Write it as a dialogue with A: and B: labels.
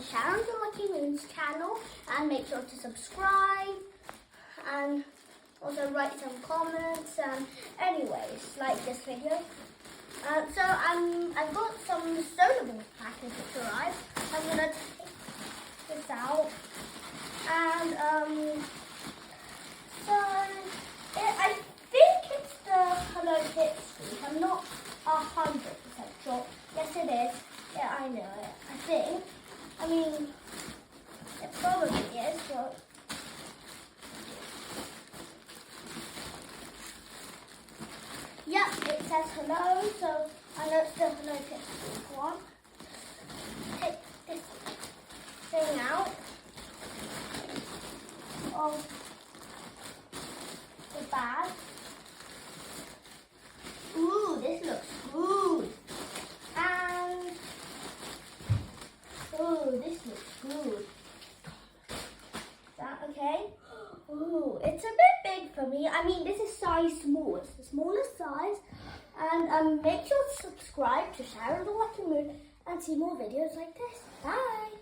A: Sharon the Lucky Moon's channel, and make sure to subscribe and also write some comments. Anyways, like this video. So I've got some soda ball packets which arrived. I'm gonna take this out, and I think it's the Hello Pipsqueak. I'm not 100% sure. Yes, it is. Yeah, I know it. I think. I mean, it probably is, but. Yep, it says hello, so I know it's the Hello Pipsqueak one. Take this thing out of the bag. Ooh, this looks good. And ooh, this looks good. Is that okay? Ooh, it's a bit big for me. I mean, this is size small. It's the smallest size. And make sure to subscribe to Sharon the Lucky Moon and see more videos like this. Bye.